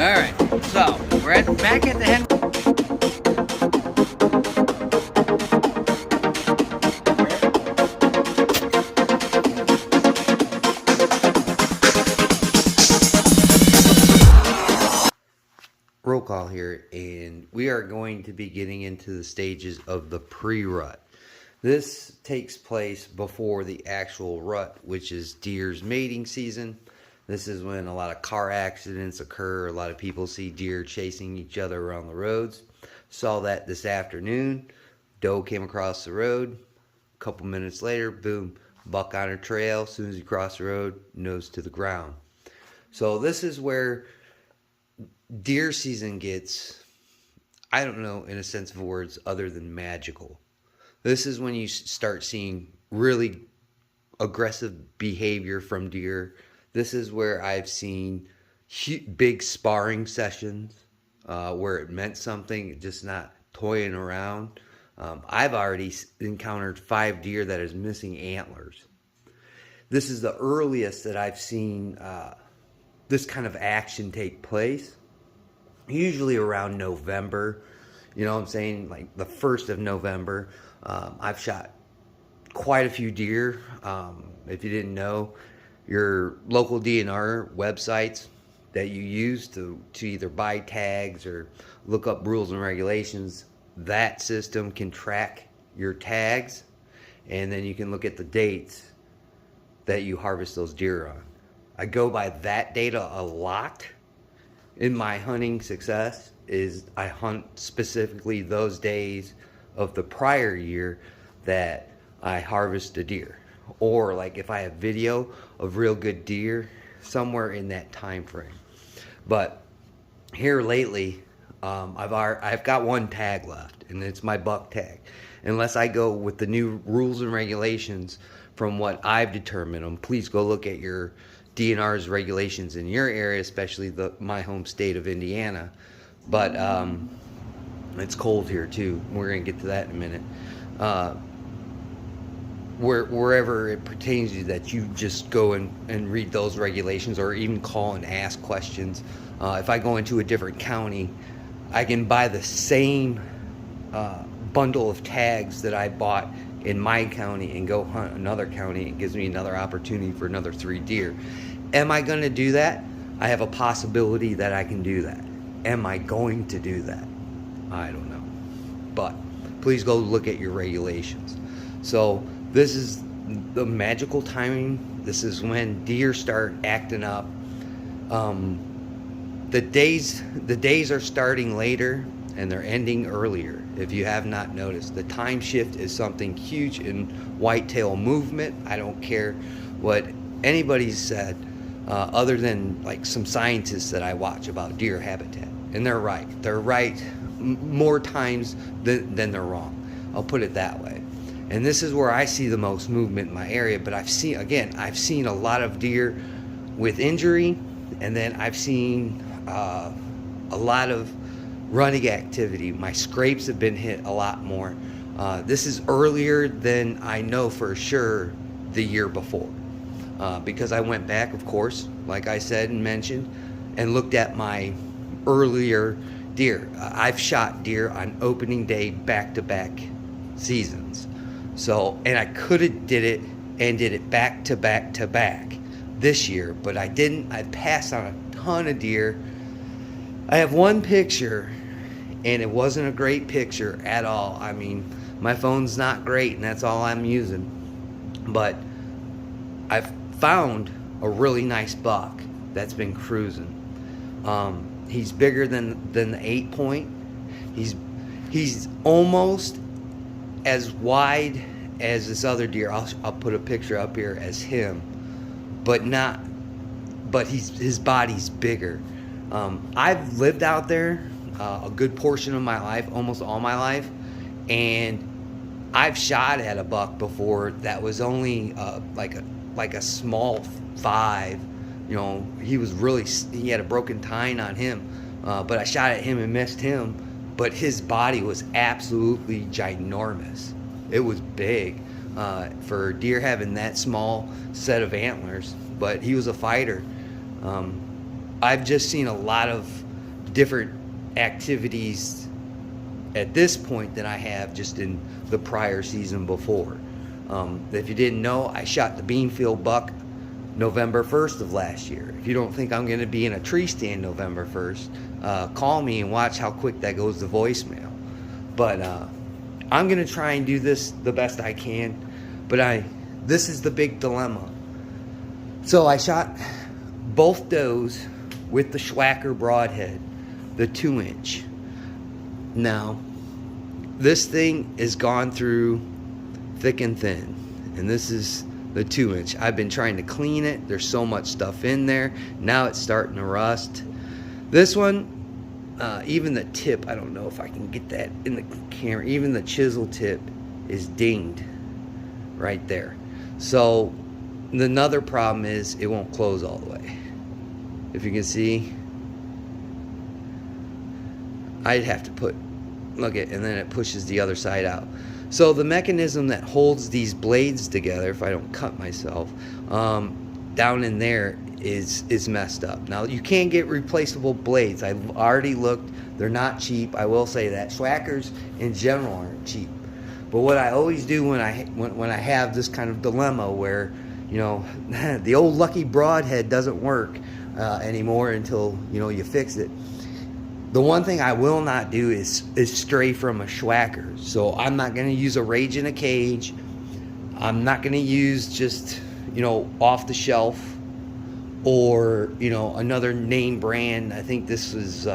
right, so we're back at the hen. Roll call here, and we are going to be getting into the stages of the pre-rut. This takes place before the actual rut, which is deer's mating season. This is when a lot of car accidents occur. A lot of people see deer chasing each other around the roads. Saw that this afternoon. Doe came across the road. A couple minutes later, boom, buck on a trail. As soon as you cross the road, nose to the ground. So this is where deer season gets, I don't know, in a sense of words, other than magical. This is when you start seeing really aggressive behavior from deer. This is where I've seen big sparring sessions where it meant something, just not toying around. I've already encountered 5 deer that is missing antlers. This is the earliest that I've seen this kind of action take place. Usually around November, you know what I'm saying, like the 1st of November. I've shot quite a few deer. If you didn't know, your local DNR websites that you use to either buy tags or look up rules and regulations, that system can track your tags, and then you can look at the dates that you harvest those deer on. I go by that data a lot. In my hunting success is I hunt specifically those days of the prior year that I harvest a deer, or like if I have video of real good deer, somewhere in that time frame. But here lately, I've got one tag left, and it's my buck tag. Unless I go with the new rules and regulations from what I've determined them, please go look at your DNR's regulations in your area, especially my home state of Indiana. But it's cold here too. We're going to get to that in a minute. Wherever it pertains to you, that you just go and read those regulations, or even call and ask questions. If I go into a different county, I can buy the same bundle of tags that I bought in my county and go hunt another county. It gives me another opportunity for another 3 deer. Am I going to do that? I have a possibility that I can do that. Am I going to do that? I don't know. But please go look at your regulations. So this is the magical timing. This is when deer start acting up. The days are starting later and they're ending earlier. If you have not noticed, the time shift is something huge in whitetail movement. I don't care what anybody said, other than like some scientists that I watch about deer habitat, and they're right. They're right more times than they're wrong. I'll put it that way. And this is where I see the most movement in my area. But I've seen a lot of deer with injury, and then I've seen a lot of running activity. My scrapes have been hit a lot more. This is earlier than I know for sure the year before, because I went back, of course, like I said and mentioned, and looked at my earlier deer. I've shot deer on opening day back-to-back seasons. So, and I could have did it back-to-back this year, but I didn't. I passed on a ton of deer. I have one picture, and it wasn't a great picture at all. I mean, my phone's not great, and that's all I'm using. But I've found a really nice buck that's been cruising. He's bigger than the 8-point. He's almost as wide as this other deer. I'll put a picture up here as him, but not. But his body's bigger. I've lived out there a good portion of my life, almost all my life, and I've shot at a buck before that was only like a small 5. You know, he had a broken tine on him, but I shot at him and missed him. But his body was absolutely ginormous. It was big for deer having that small set of antlers, but he was a fighter. I've just seen a lot of different activities at this point than I have just in the prior season before. If you didn't know, I shot the Beanfield buck November 1st of last year. If you don't think I'm going to be in a tree stand November 1st, call me and watch how quick that goes to voicemail. But I'm going to try and do this the best I can. But this is the big dilemma. So I shot both does with the Schwacker broadhead, the 2-inch. Now, this thing is gone through thick and thin, and this is the 2-inch. I've been trying to clean it. There's so much stuff in there. Now it's starting to rust. This one, even the tip, I don't know if I can get that in the camera, even the chisel tip is dinged right there. So another problem is it won't close all the way. If you can see, I'd have to look at, and then it pushes the other side out. So the mechanism that holds these blades together, if I don't cut myself, down in there is messed up. Now you can get replaceable blades. I've already looked. They're not cheap. I will say that. Schwackers in general aren't cheap. But what I always do when I have this kind of dilemma where, you know, the old Lucky broadhead doesn't work anymore until, you know, you fix it. The one thing I will not do is stray from a Schwacker. So I'm not going to use a Rage in a Cage. I'm not going to use just, you know, off the shelf or, you know, another name brand. I think this is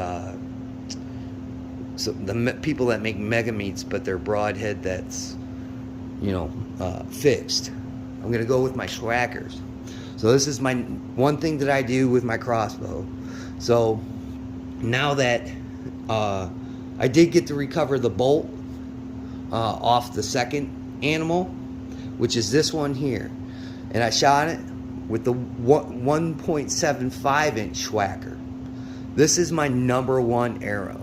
so the people that make Mega Meats, but their broadhead that's, you know, fixed. I'm going to go with my Schwackers. So this is my one thing that I do with my crossbow. So now that I did get to recover the bolt off the second animal, which is this one here, and I shot it with the 1.75-inch Schwacker. This is my #1 arrow.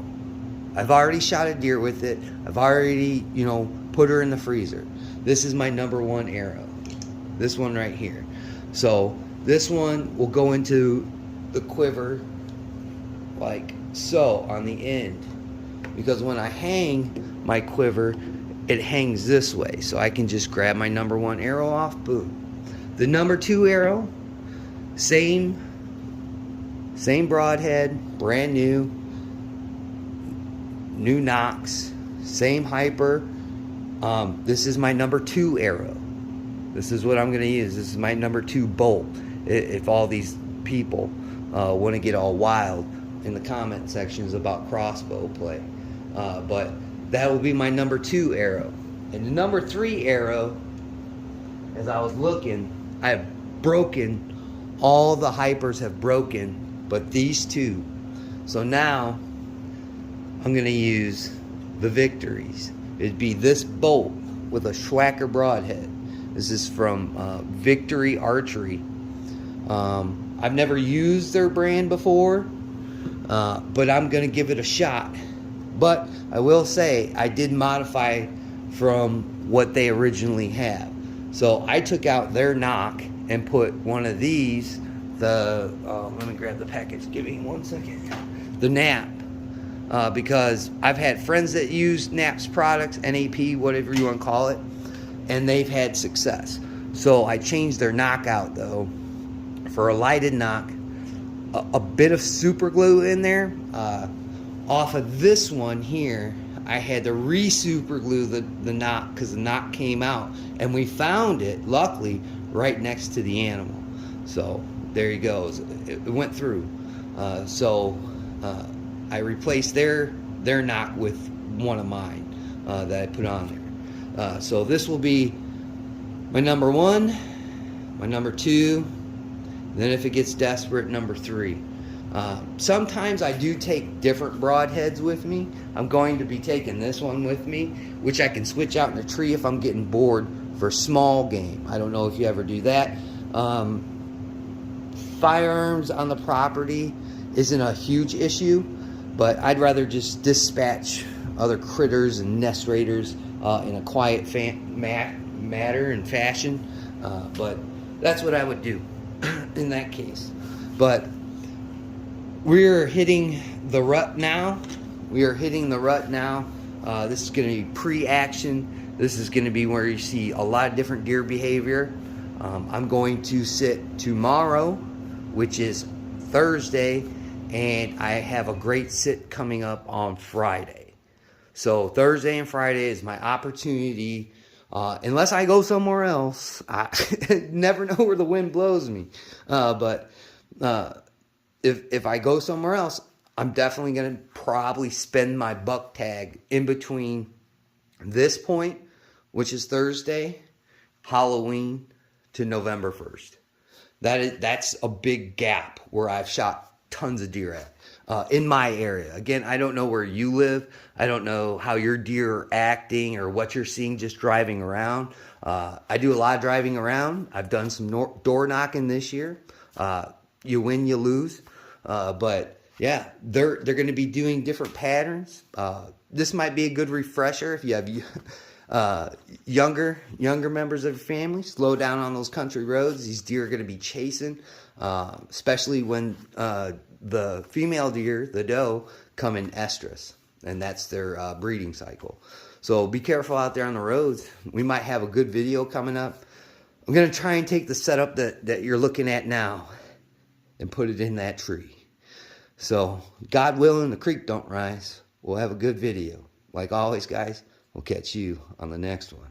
I've already shot a deer with it. I've already, you know, put her in the freezer. This is my #1 arrow. This one right here. So this one will go into the quiver like so on the end, because when I hang my quiver, it hangs this way, so I can just grab my #1 arrow off, boom. The #2 arrow, same broadhead, brand new nocks, same hyper. This is my #2 arrow. This is what I'm going to use. This is my #2 bolt. If all these people want to get all wild in the comment sections about crossbow play, but that will be my #2 arrow. And the #3 arrow, as I was looking, I have broken, all the hypers have broken, but these two. So now I'm going to use the Victories. It'd be this bolt with a Schwacker broadhead. This is from Victory Archery. I've never used their brand before, but I'm going to give it a shot. But I will say I did modify from what they originally have. So I took out their knock and put one of these, let me grab the package, give me 1 second, the Nap. Because I've had friends that use Nap's products, NAP, whatever you want to call it, and they've had success. So I changed their knockout though for a lighted knock, a bit of super glue in there. Off of this one here, I had to re-super glue the knock because the knock came out, and we found it, luckily, right next to the animal. So there he goes. It went through. I replaced their knock with one of mine that I put on there. So this will be my #1, my #2, then if it gets desperate, #3. Sometimes I do take different broadheads with me. I'm going to be taking this one with me, which I can switch out in the tree if I'm getting bored for small game. I don't know if you ever do that. Firearms on the property isn't a huge issue, but I'd rather just dispatch other critters and nest raiders in a quiet matter and fashion. But that's what I would do in that case. But we're hitting the rut now. We are hitting the rut now. This is going to be pre-action. This is going to be where you see a lot of different deer behavior. I'm going to sit tomorrow, which is Thursday, and I have a great sit coming up on Friday. So Thursday and Friday is my opportunity. Unless I go somewhere else, I never know where the wind blows me. But if I go somewhere else, I'm definitely going to probably spend my buck tag in between this point, which is Thursday, Halloween, to November 1st. That's a big gap where I've shot tons of deer at in my area. Again, I don't know where you live. I don't know how your deer are acting or what you're seeing just driving around. I do a lot of driving around. I've done some door knocking this year. You win, you lose. But yeah, they're going to be doing different patterns. This might be a good refresher if you have younger members of your family. Slow down on those country roads. These deer are going to be chasing, especially when the female deer, the doe, come in estrus, and that's their breeding cycle. So be careful out there on the roads. We might have a good video coming up. I'm going to try and take the setup that you're looking at now and put it in that tree. So, God willing, the creek don't rise. We'll have a good video. Like always, guys, we'll catch you on the next one.